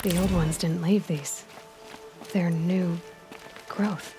The old ones didn't leave these. They're new growth.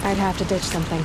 I'd have to ditch something.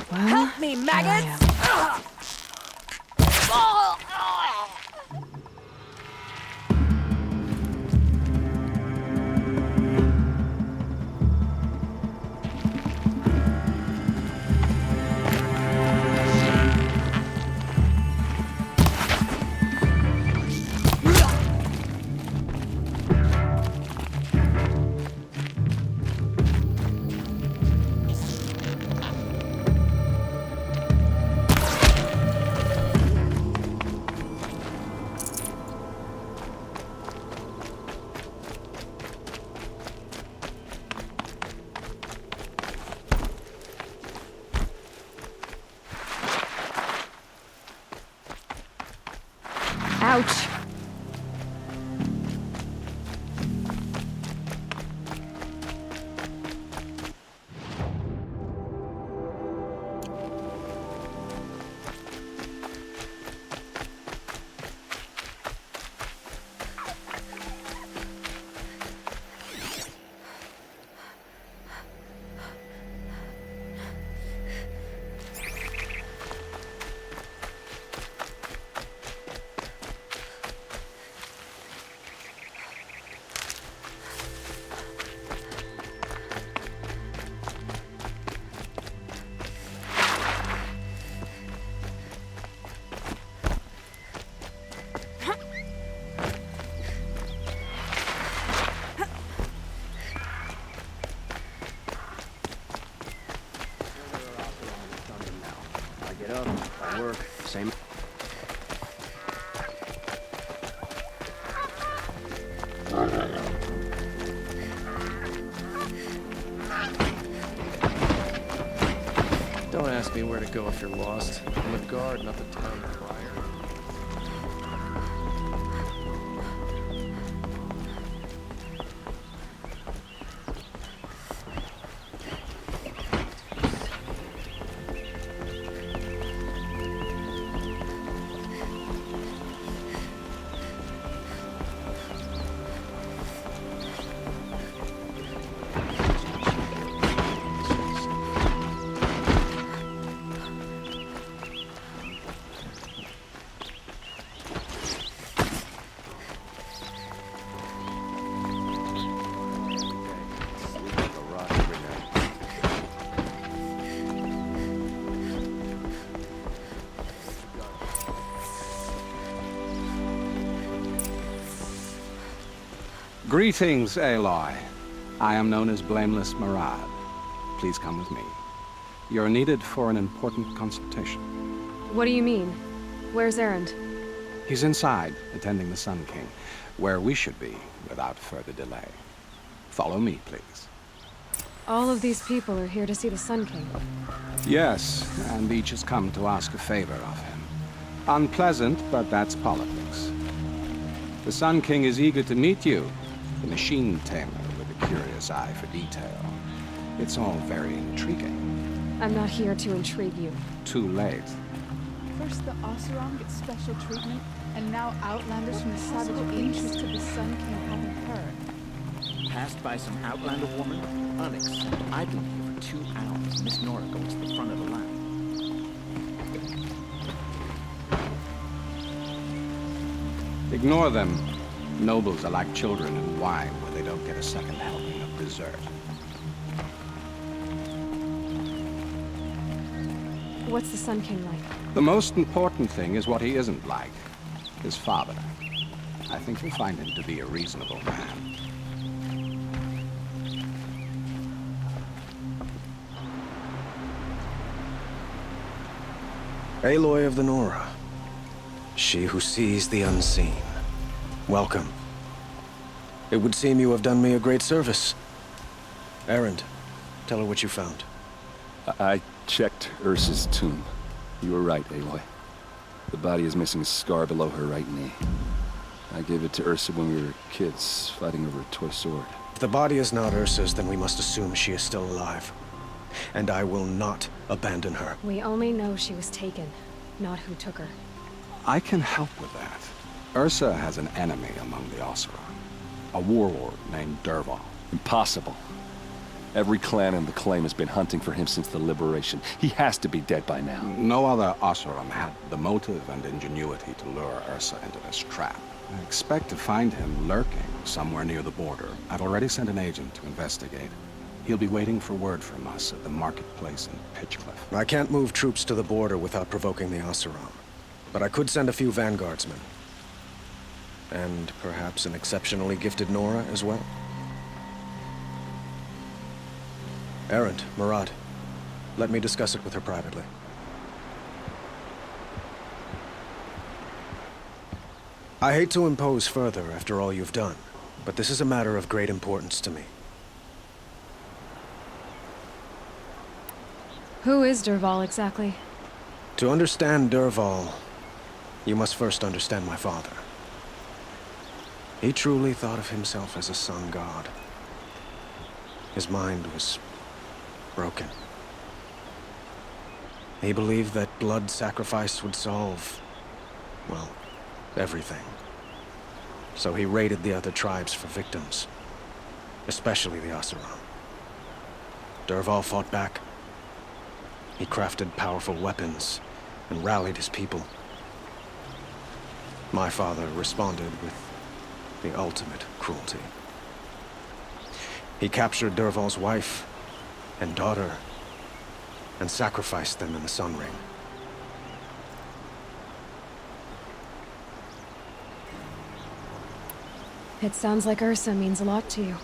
Help me, maggots! Ouch. Same. Don't ask me where to go if you're lost. I'm a guard, not the town crier. Greetings, Aloy. I am known as Blameless Marad. Please come with me. You're needed for an important consultation. What do you mean? Where's Erand? He's inside, attending the Sun King, where we should be without further delay. Follow me, please. All of these people are here to see the Sun King. Yes, and each has come to ask a favor of him. Unpleasant, but that's politics. The Sun King is eager to meet you, the machine tamer with a curious eye for detail. It's all very intriguing. I'm not here to intrigue you. Too late. First the Oseram gets special treatment, and now Outlanders from the savage interests of the Sun King haven't heard. Passed by some Outlander woman? Unacceptable. I've been here for 2 hours. Miss Nora goes to the front of the line. Ignore them. Nobles are like children in wine where they don't get a second helping of dessert. What's the Sun King like? The most important thing is what he isn't like. His father. I think you'll find him to be a reasonable man. Aloy of the Nora. She who sees the unseen. Welcome. It would seem you have done me a great service. Erand, tell her what you found. I checked Ursa's tomb. You were right, Aloy. The body is missing a scar below her right knee. I gave it to Ursa when we were kids, fighting over a toy sword. If the body is not Ursa's, then we must assume she is still alive. And I will not abandon her. We only know she was taken, not who took her. I can help with that. Ursa has an enemy among the Oseram. A warlord named Dervahl. Impossible. Every clan in the claim has been hunting for him since the liberation. He has to be dead by now. No other Oseram had the motive and ingenuity to lure Ursa into this trap. I expect to find him lurking somewhere near the border. I've already sent an agent to investigate. He'll be waiting for word from us at the marketplace in Pitchcliff. I can't move troops to the border without provoking the Oseram. But I could send a few vanguardsmen. And perhaps an exceptionally gifted Nora as well. Erand, Murad, let me discuss it with her privately. I hate to impose further after all you've done, but this is a matter of great importance to me. Who is Dervahl exactly? To understand Dervahl, you must first understand my father. He truly thought of himself as a sun god. His mind was broken. He believed that blood sacrifice would solve, well, everything. So he raided the other tribes for victims, especially the Oseram. Dervahl fought back. He crafted powerful weapons and rallied his people. My father responded with the ultimate cruelty. He captured Dervahl's wife and daughter and sacrificed them in the Sun Ring. It sounds like Ursa means a lot to you.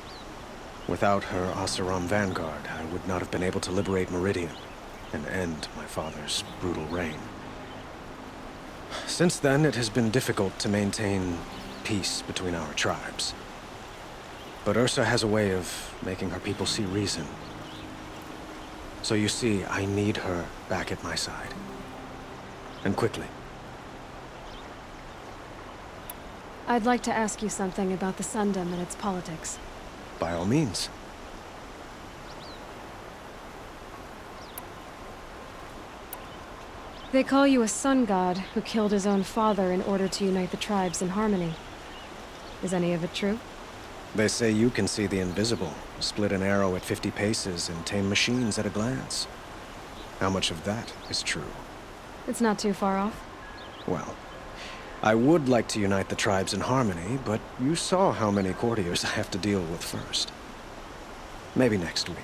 Without her Oseram vanguard, I would not have been able to liberate Meridian and end my father's brutal reign. Since then, it has been difficult to maintain peace between our tribes. But Ursa has a way of making her people see reason. So you see, I need her back at my side. And quickly. I'd like to ask you something about the Sundom and its politics. By all means. They call you a sun god who killed his own father in order to unite the tribes in harmony. Is any of it true? They say you can see the invisible, split an arrow at 50 paces, and tame machines at a glance. How much of that is true? It's not too far off. Well, I would like to unite the tribes in harmony, but you saw how many courtiers I have to deal with first. Maybe next week.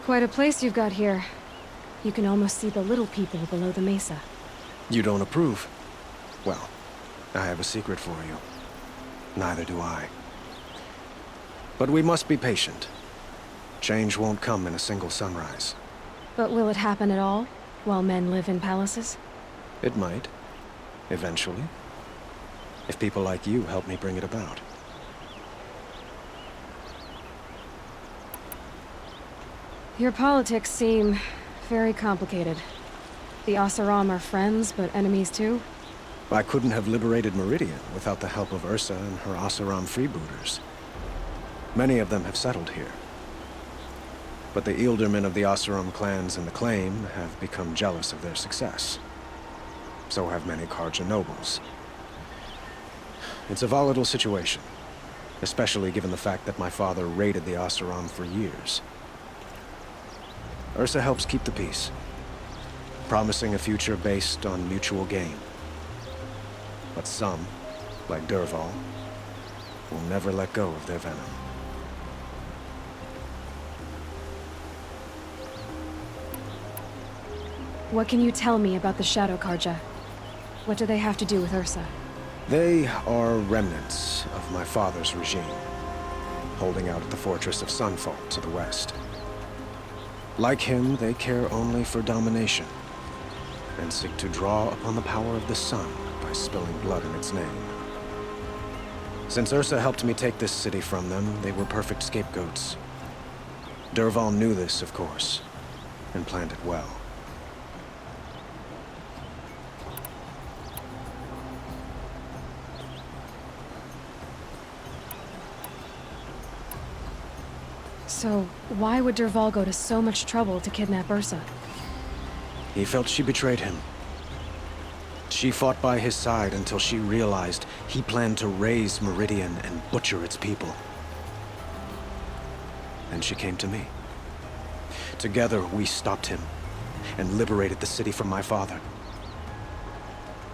Quite a place you've got here. You can almost see the little people below the mesa. You don't approve? Well, I have a secret for you. Neither do I. But we must be patient. Change won't come in a single sunrise. But will it happen at all, while men live in palaces? It might. Eventually. If people like you help me bring it about. Your politics seem very complicated. The Oseram are friends, but enemies too? I couldn't have liberated Meridian without the help of Ursa and her Oseram freebooters. Many of them have settled here. But the Ealdormen of the Oseram clans in the Claim have become jealous of their success. So have many Karja nobles. It's a volatile situation, especially given the fact that my father raided the Oseram for years. Ursa helps keep the peace, promising a future based on mutual gain. But some, like Dervahl, will never let go of their venom. What can you tell me about the Shadow Karja? What do they have to do with Ursa? They are remnants of my father's regime, holding out at the fortress of Sunfall to the west. Like him, they care only for domination, and seek to draw upon the power of the sun by spilling blood in its name. Since Ursa helped me take this city from them, they were perfect scapegoats. Dervahl knew this, of course, and planned it well. So, why would Dervahl go to so much trouble to kidnap Ursa? He felt she betrayed him. She fought by his side until she realized he planned to raise Meridian and butcher its people. And she came to me. Together, we stopped him and liberated the city from my father.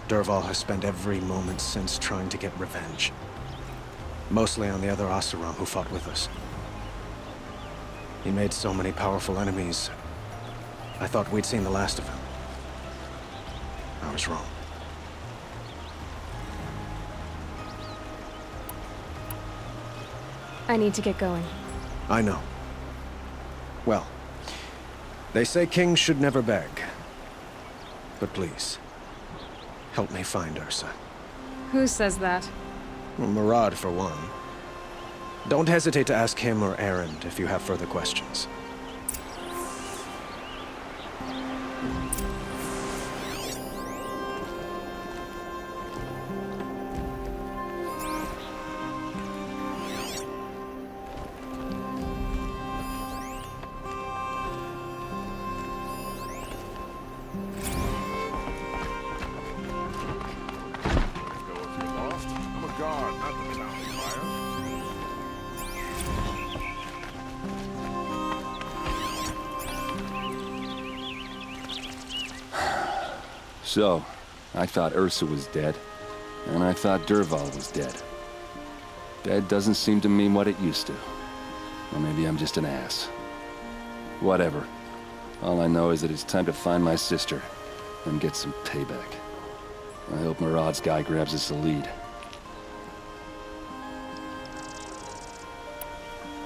Dervahl has spent every moment since trying to get revenge. Mostly on the other Oseram who fought with us. He made so many powerful enemies. I thought we'd seen the last of him. I was wrong. I need to get going. I know. Well, they say kings should never beg. But please, help me find Ursa. Who says that? Murad, for one. Don't hesitate to ask him or Erand if you have further questions. So, I thought Ursa was dead, and I thought Dervahl was dead. Dead doesn't seem to mean what it used to. Or maybe I'm just an ass. Whatever. All I know is that it's time to find my sister and get some payback. I hope Murad's guy grabs us a lead.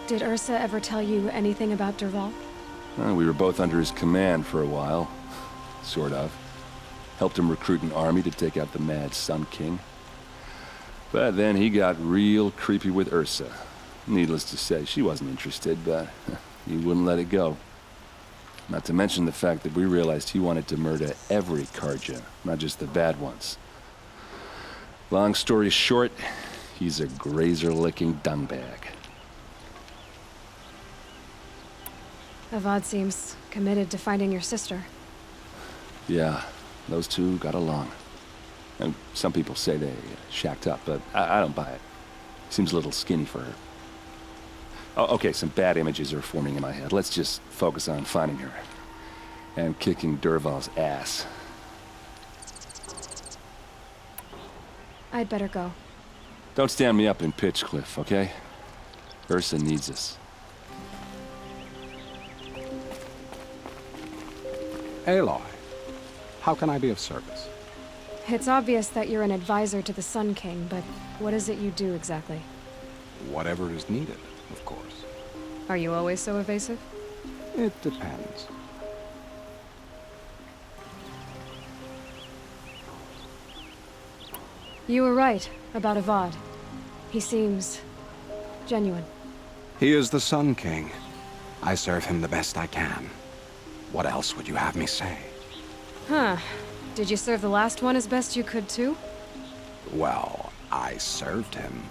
Did Ursa ever tell you anything about Dervahl? Well, we were both under his command for a while. Sort of. Helped him recruit an army to take out the mad Sun King. But then he got real creepy with Ursa. Needless to say, she wasn't interested, but he wouldn't let it go. Not to mention the fact that we realized he wanted to murder every Karja, not just the bad ones. Long story short, he's a grazer-licking dungbag. Avad seems committed to finding your sister. Yeah. Those two got along. And some people say they shacked up, but I don't buy it. Seems a little skinny for her. Oh, okay, some bad images are forming in my head. Let's just focus on finding her. And kicking Dervahl's ass. I'd better go. Don't stand me up in Pitchcliff, okay? Ursa needs us. Aloy, how can I be of service? It's obvious that you're an advisor to the Sun King, but what is it you do exactly? Whatever is needed, of course. Are you always so evasive? It depends. You were right about Avad. He seems genuine. He is the Sun King. I serve him the best I can. What else would you have me say? Huh. Did you serve the last one as best you could, too? Well, I served him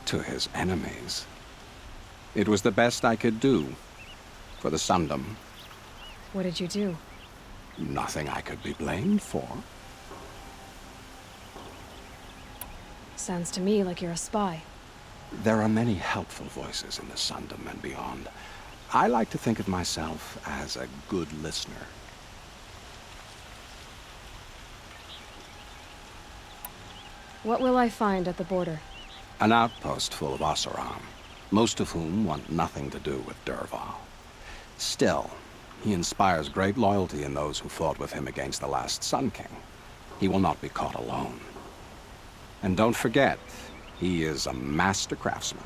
to his enemies. It was the best I could do for the Sundom. What did you do? Nothing I could be blamed for. Sounds to me like you're a spy. There are many helpful voices in the Sundom and beyond. I like to think of myself as a good listener. What will I find at the border? An outpost full of Oseram, most of whom want nothing to do with Dervahl. Still, he inspires great loyalty in those who fought with him against the last Sun King. He will not be caught alone. And don't forget, he is a master craftsman.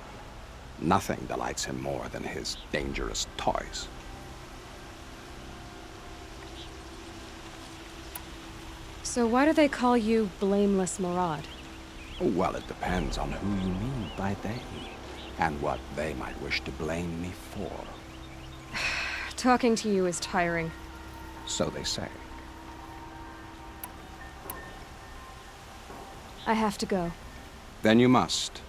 Nothing delights him more than his dangerous toys. So why do they call you Blameless Murad? Well, it depends on who you mean by they, and what they might wish to blame me for. Talking to you is tiring. So they say. I have to go. Then you must.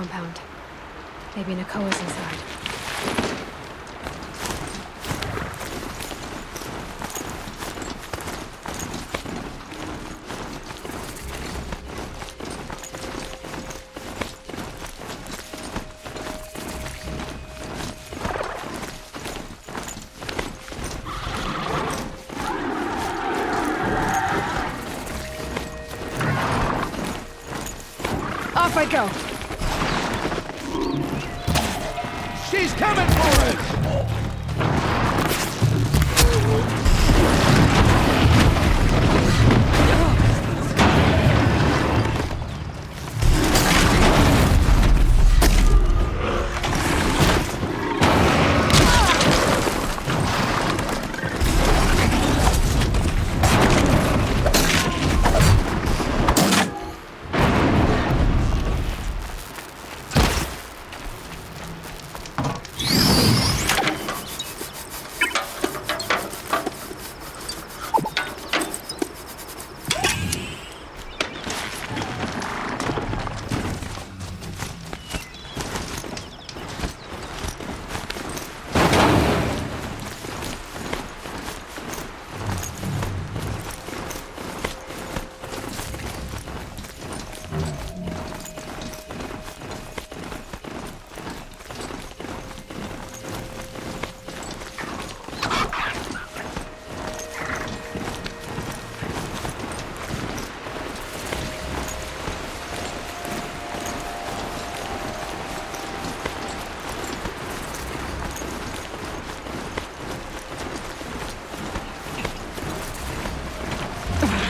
compound. Maybe Nakoa's inside. Off I go! She's coming for us!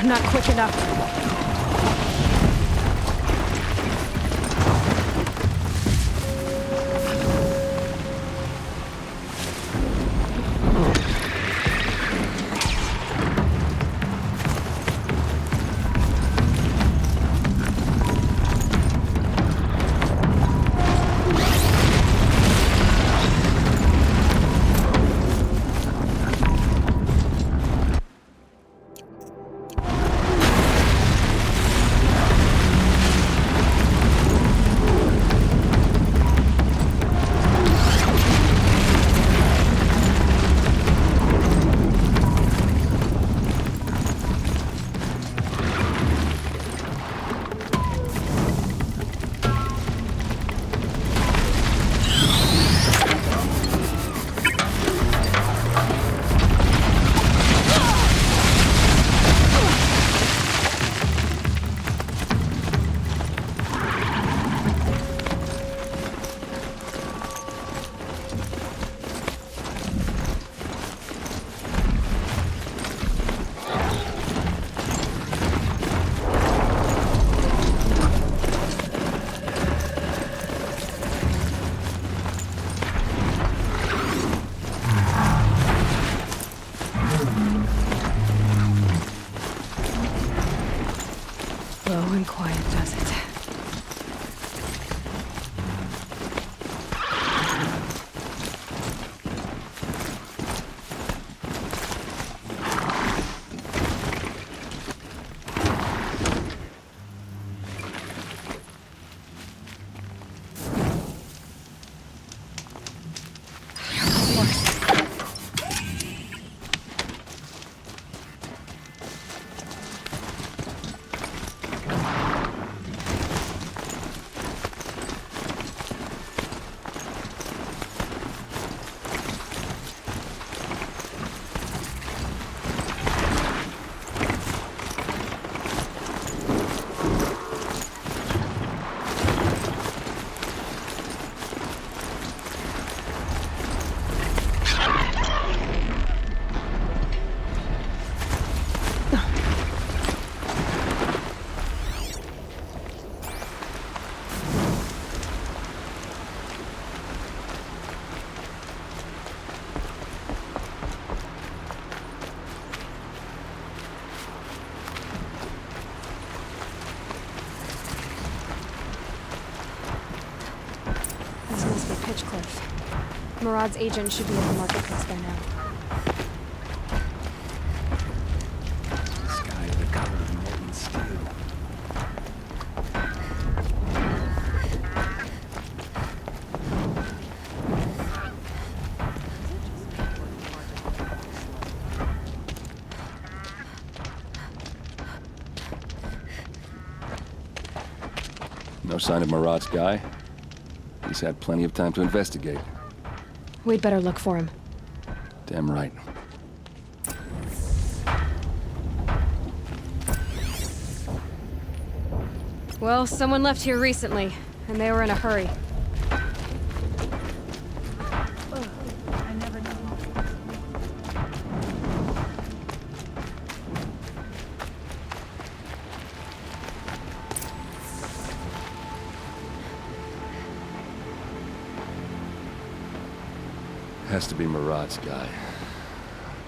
Not quick enough. Slow and quiet does it. Murad's agent should be at the marketplace by now. Sky the color of molten steel. sign of Marat's guy? He's had plenty of time to investigate. We'd better look for him. Damn right. Well, someone left here recently, and they were in a hurry. I never know. Has to be Marat's guy.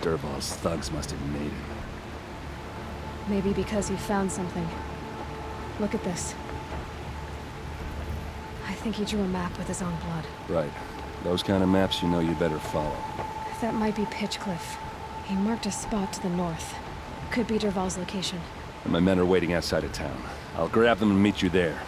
Dervahl's thugs must have made him. Maybe because he found something. Look at this. I think he drew a map with his own blood. Right. Those kind of maps you know you better follow. That might be Pitchcliff. He marked a spot to the north. Could be Dervahl's location. And my men are waiting outside of town. I'll grab them and meet you there.